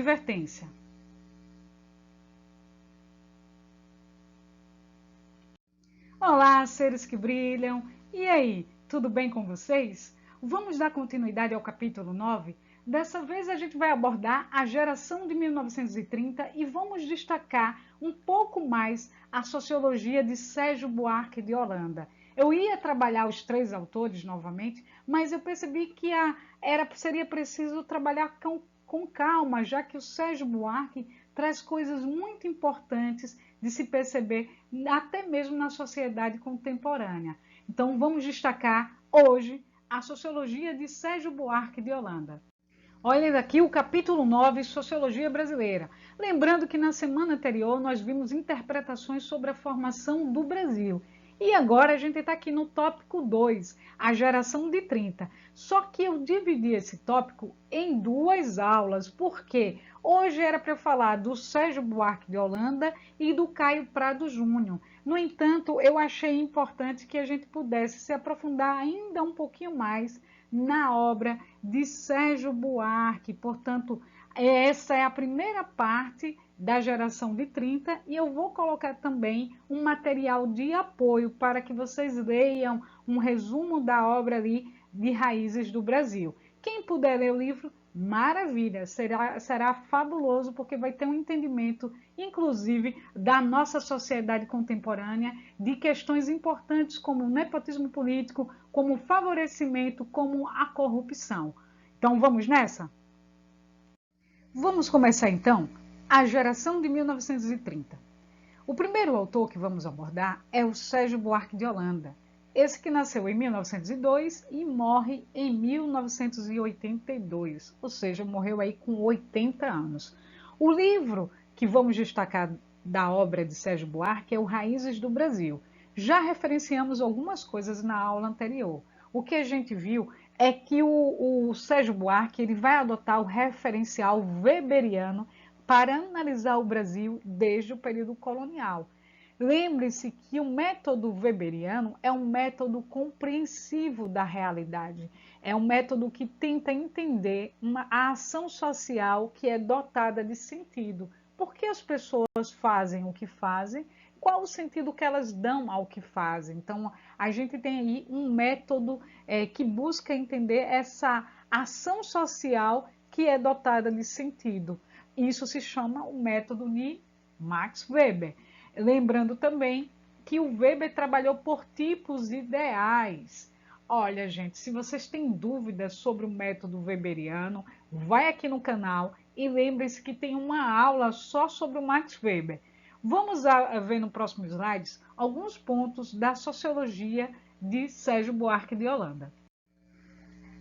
advertência. Olá, seres que brilham! E aí, tudo bem com vocês? Vamos dar continuidade ao capítulo 9? Dessa vez a gente vai abordar a geração de 1930 e vamos destacar um pouco mais a sociologia de Sérgio Buarque de Holanda. Eu ia trabalhar os três autores novamente, mas eu percebi que seria preciso trabalhar com calma, já que o Sérgio Buarque traz coisas muito importantes de se perceber até mesmo na sociedade contemporânea. Então vamos destacar hoje a sociologia de Sérgio Buarque de Holanda. Olha aqui o capítulo 9, Sociologia Brasileira. Lembrando que na semana anterior nós vimos interpretações sobre a formação do Brasil. E agora a gente está aqui no tópico 2, a geração de 30. Só que eu dividi esse tópico em duas aulas, porque hoje era para eu falar do Sérgio Buarque de Holanda e do Caio Prado Júnior. No entanto, eu achei importante que a gente pudesse se aprofundar ainda um pouquinho mais na obra de Sérgio Buarque. Portanto, essa é a primeira parte da geração de 30 e eu vou colocar também um material de apoio para que vocês leiam um resumo da obra ali de Raízes do Brasil. Quem puder ler o livro, maravilha, será fabuloso, porque vai ter um entendimento, inclusive, da nossa sociedade contemporânea, de questões importantes como o nepotismo político, como o favorecimento, como a corrupção. Então vamos nessa? Vamos começar então a geração de 1930. O primeiro autor que vamos abordar é o Sérgio Buarque de Holanda, esse que nasceu em 1902 e morre em 1982, ou seja, morreu aí com 80 anos. O livro que vamos destacar da obra de Sérgio Buarque é o Raízes do Brasil. Já referenciamos algumas coisas na aula anterior. O que a gente viu é que o Sérgio Buarque ele vai adotar o referencial weberiano para analisar o Brasil desde o período colonial. Lembre-se que o método weberiano é um método compreensivo da realidade, é um método que tenta entender a ação social que é dotada de sentido. Por que as pessoas fazem o que fazem? Qual o sentido que elas dão ao que fazem? Então, a gente tem aí um método que busca entender essa ação social que é dotada de sentido. Isso se chama o método de Max Weber. Lembrando também que o Weber trabalhou por tipos ideais. Olha, gente, se vocês têm dúvidas sobre o método weberiano, vai aqui no canal e lembre-se que tem uma aula só sobre o Max Weber. Vamos ver no próximo slide alguns pontos da sociologia de Sérgio Buarque de Holanda.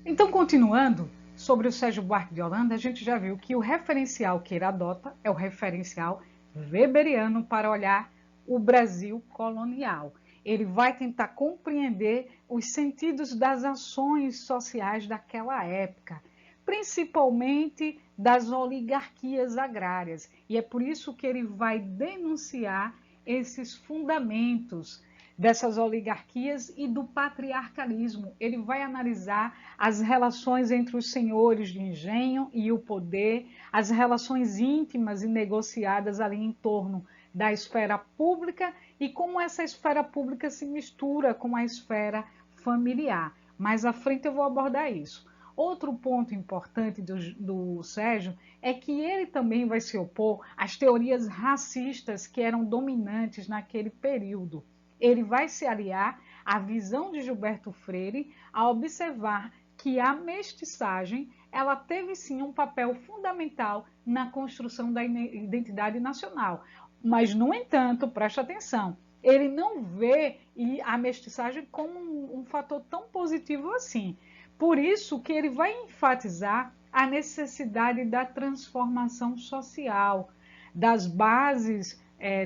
Então, continuando sobre o Sérgio Buarque de Holanda, a gente já viu que o referencial que ele adota é o referencial weberiano para olhar o Brasil colonial. Ele vai tentar compreender os sentidos das ações sociais daquela época, principalmente das oligarquias agrárias. E é por isso que ele vai denunciar esses fundamentos dessas oligarquias e do patriarcalismo. Ele vai analisar as relações entre os senhores de engenho e o poder, as relações íntimas e negociadas ali em torno da esfera pública e como essa esfera pública se mistura com a esfera familiar. Mais à frente eu vou abordar isso. Outro ponto importante do Sérgio é que ele também vai se opor às teorias racistas que eram dominantes naquele período. Ele vai se aliar à visão de Gilberto Freire a observar que a mestiçagem ela teve sim um papel fundamental na construção da identidade nacional. Mas, no entanto, preste atenção, ele não vê a mestiçagem como um fator tão positivo assim. Por isso que ele vai enfatizar a necessidade da transformação social, das bases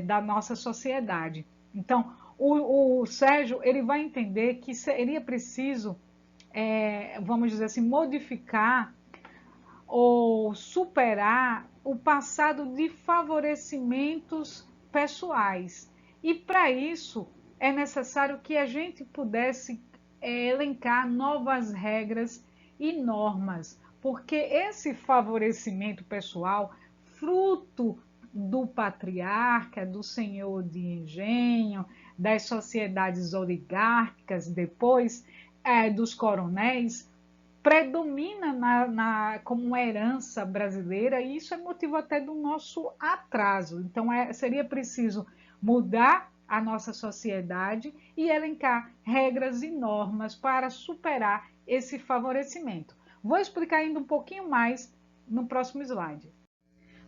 da nossa sociedade. Então, o Sérgio ele vai entender que seria preciso, vamos dizer assim, modificar ou superar o passado de favorecimentos pessoais. E para isso é necessário que a gente pudesse elencar novas regras e normas, porque esse favorecimento pessoal fruto do patriarca, do senhor de engenho, das sociedades oligárquicas, depois dos coronéis, predomina como uma herança brasileira, e isso é motivo até do nosso atraso. Então, seria preciso mudar a nossa sociedade e elencar regras e normas para superar esse favorecimento. Vou explicar ainda um pouquinho mais no próximo slide.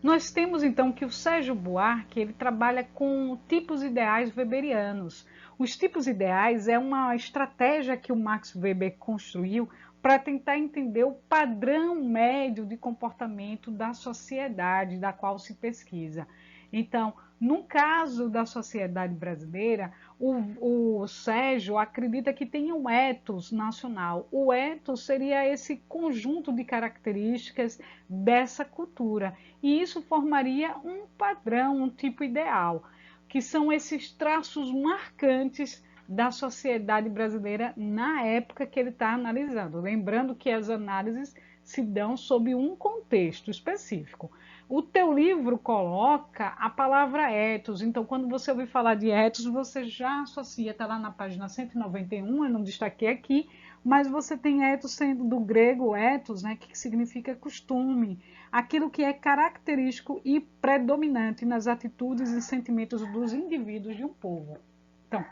Nós temos então que o Sérgio Buarque ele trabalha com tipos ideais weberianos. Os tipos ideais é uma estratégia que o Max Weber construiu para tentar entender o padrão médio de comportamento da sociedade da qual se pesquisa. Então, no caso da sociedade brasileira, o Sérgio acredita que tem um ethos nacional. O ethos seria esse conjunto de características dessa cultura. E isso formaria um padrão, um tipo ideal, que são esses traços marcantes da sociedade brasileira na época que ele está analisando. Lembrando que as análises se dão sob um contexto específico. O teu livro coloca a palavra ethos, então quando você ouvir falar de ethos, você já associa, está lá na página 191, eu não destaquei aqui, mas você tem ethos sendo do grego ethos, né, que significa costume, aquilo que é característico e predominante nas atitudes e sentimentos dos indivíduos de um povo. Então,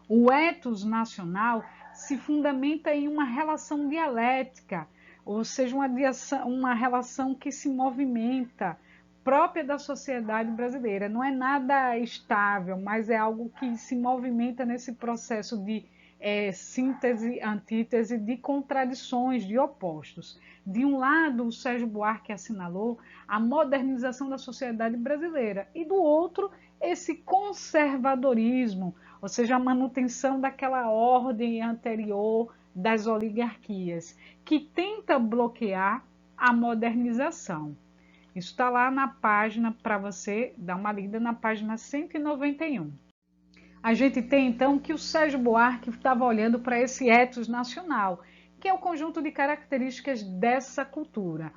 o ethos nacional se fundamenta em uma relação dialética, ou seja, uma relação que se movimenta, própria da sociedade brasileira. Não é nada estável, mas é algo que se movimenta nesse processo de síntese, antítese, de contradições, de opostos. De um lado, o Sérgio Buarque assinalou a modernização da sociedade brasileira, e do outro, esse conservadorismo, ou seja, a manutenção daquela ordem anterior das oligarquias, que tenta bloquear a modernização. Isso está lá na página, para você dar uma lida, na página 191. A gente tem então que o Sérgio Buarque estava olhando para esse ethos nacional, que é o conjunto de características dessa cultura,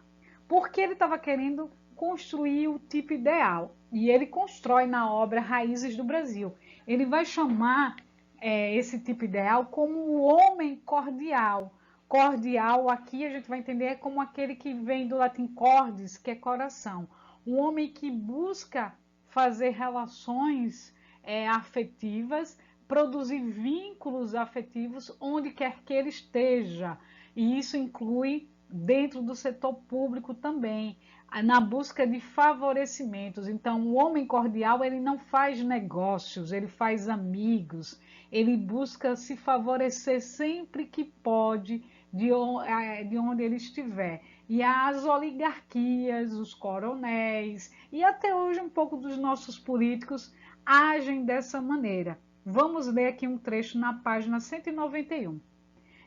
porque ele estava querendo construir o tipo ideal, e ele constrói na obra Raízes do Brasil. Ele vai chamar esse tipo ideal como o homem cordial. Cordial aqui a gente vai entender como aquele que vem do latim cordis, que é coração. Um homem que busca fazer relações afetivas, produzir vínculos afetivos onde quer que ele esteja. E isso inclui dentro do setor público também, na busca de favorecimentos. Então, o homem cordial, ele não faz negócios, ele faz amigos, ele busca se favorecer sempre que pode de onde ele estiver. E as oligarquias, os coronéis e até hoje um pouco dos nossos políticos agem dessa maneira. Vamos ler aqui um trecho na página 191.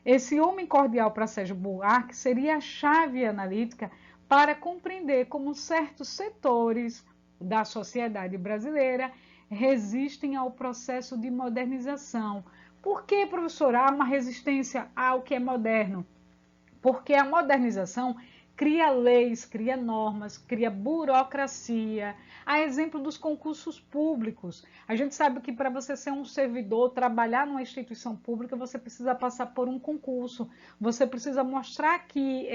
Esse homem cordial para Sérgio Buarque seria a chave analítica para compreender como certos setores da sociedade brasileira resistem ao processo de modernização. Por que, professor, há uma resistência ao que é moderno? Porque a modernização cria leis, cria normas, cria burocracia. A exemplo dos concursos públicos. A gente sabe que para você ser um servidor, trabalhar numa instituição pública, você precisa passar por um concurso. Você precisa mostrar que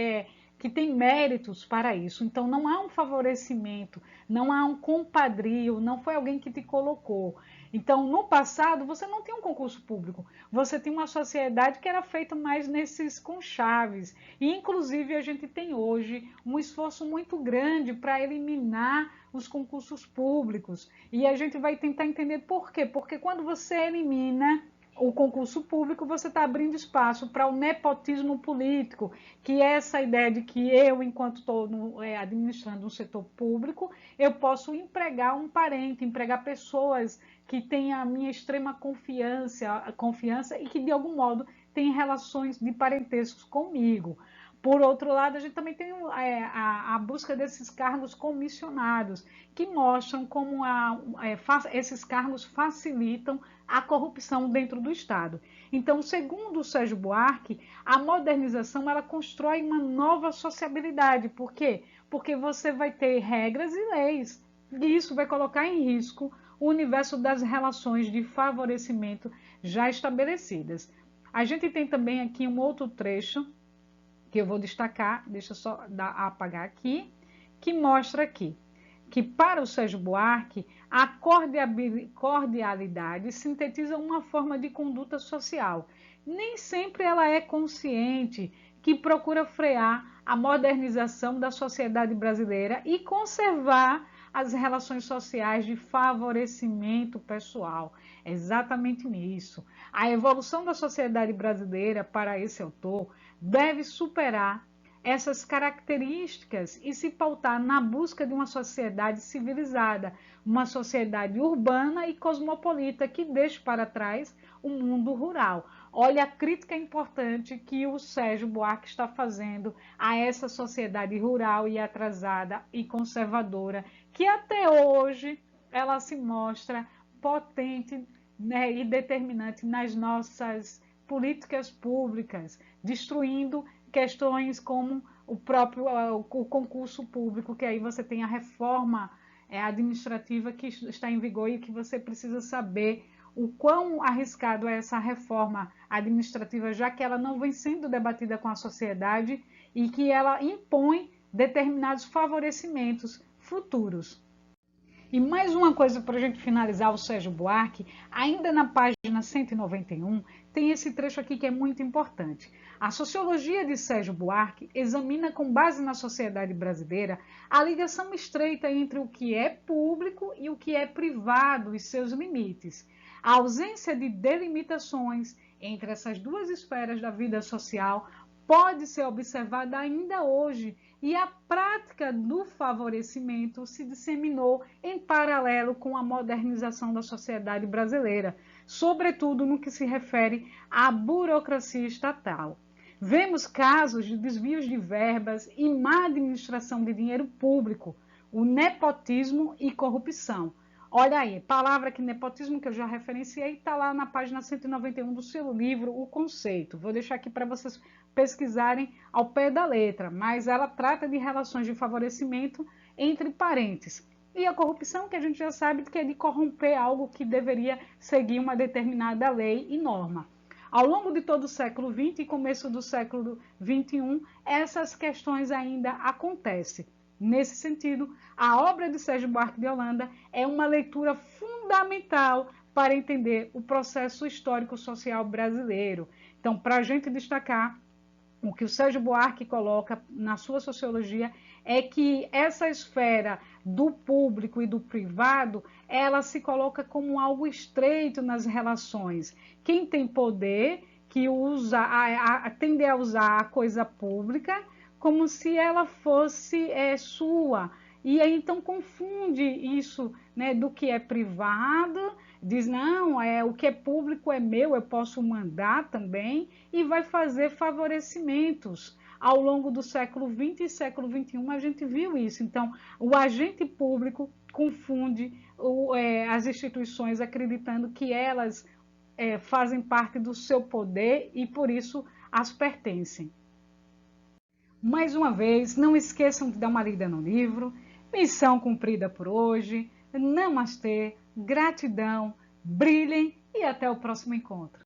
tem méritos para isso. Então, não há um favorecimento, não há um compadrio, não foi alguém que te colocou. Então, no passado, você não tinha um concurso público, você tinha uma sociedade que era feita mais nesses conchaves. E, inclusive, a gente tem hoje um esforço muito grande para eliminar os concursos públicos. E a gente vai tentar entender por quê. Porque quando você elimina o concurso público, você está abrindo espaço para o nepotismo político, que é essa ideia de que eu, enquanto estou administrando um setor público, eu posso empregar um parente, empregar pessoas que têm a minha extrema confiança e que, de algum modo, têm relações de parentescos comigo. Por outro lado, a gente também tem a busca desses cargos comissionados, que mostram como esses cargos facilitam a corrupção dentro do Estado. Então, segundo o Sérgio Buarque, a modernização ela constrói uma nova sociabilidade. Por quê? Porque você vai ter regras e leis, e isso vai colocar em risco o universo das relações de favorecimento já estabelecidas. A gente tem também aqui um outro trecho que eu vou destacar, deixa eu só apagar aqui, que mostra aqui que para o Sérgio Buarque, a cordialidade sintetiza uma forma de conduta social. Nem sempre ela é consciente, que procura frear a modernização da sociedade brasileira e conservar as relações sociais de favorecimento pessoal. É exatamente nisso. A evolução da sociedade brasileira, para esse autor, deve superar essas características e se pautar na busca de uma sociedade civilizada, uma sociedade urbana e cosmopolita que deixe para trás o mundo rural. Olha a crítica importante que o Sérgio Buarque está fazendo a essa sociedade rural e atrasada e conservadora, que até hoje ela se mostra potente, né, e determinante nas nossas políticas públicas, destruindo questões como o próprio o concurso público, que aí você tem a reforma administrativa que está em vigor e que você precisa saber o quão arriscado é essa reforma administrativa, já que ela não vem sendo debatida com a sociedade e que ela impõe determinados favorecimentos futuros. E mais uma coisa para a gente finalizar o Sérgio Buarque, ainda na página 191, tem esse trecho aqui que é muito importante. A sociologia de Sérgio Buarque examina com base na sociedade brasileira a ligação estreita entre o que é público e o que é privado e seus limites. A ausência de delimitações entre essas duas esferas da vida social pode ser observada ainda hoje, e a prática do favorecimento se disseminou em paralelo com a modernização da sociedade brasileira, sobretudo no que se refere à burocracia estatal. Vemos casos de desvios de verbas e má administração de dinheiro público, o nepotismo e corrupção. Olha aí, palavra que nepotismo, que eu já referenciei, está lá na página 191 do seu livro, O Conceito. Vou deixar aqui para vocês pesquisarem ao pé da letra, mas ela trata de relações de favorecimento entre parentes. E a corrupção, que a gente já sabe que é de corromper algo que deveria seguir uma determinada lei e norma. Ao longo de todo o século XX e começo do século XXI, essas questões ainda acontecem. Nesse sentido, a obra de Sérgio Buarque de Holanda é uma leitura fundamental para entender o processo histórico-social brasileiro. Então, para a gente destacar, o que o Sérgio Buarque coloca na sua sociologia é que essa esfera do público e do privado, ela se coloca como algo estreito nas relações. Quem tem poder, que tende a usar a coisa pública como se ela fosse sua. E aí então confunde isso, né, do que é privado, diz não, o que é público é meu, eu posso mandar também, e vai fazer favorecimentos. Ao longo do século XX e século XXI a gente viu isso. Então o agente público confunde as instituições acreditando que elas fazem parte do seu poder e por isso as pertencem. Mais uma vez, não esqueçam de dar uma lida no livro. Missão cumprida por hoje. Namastê, gratidão, brilhem e até o próximo encontro.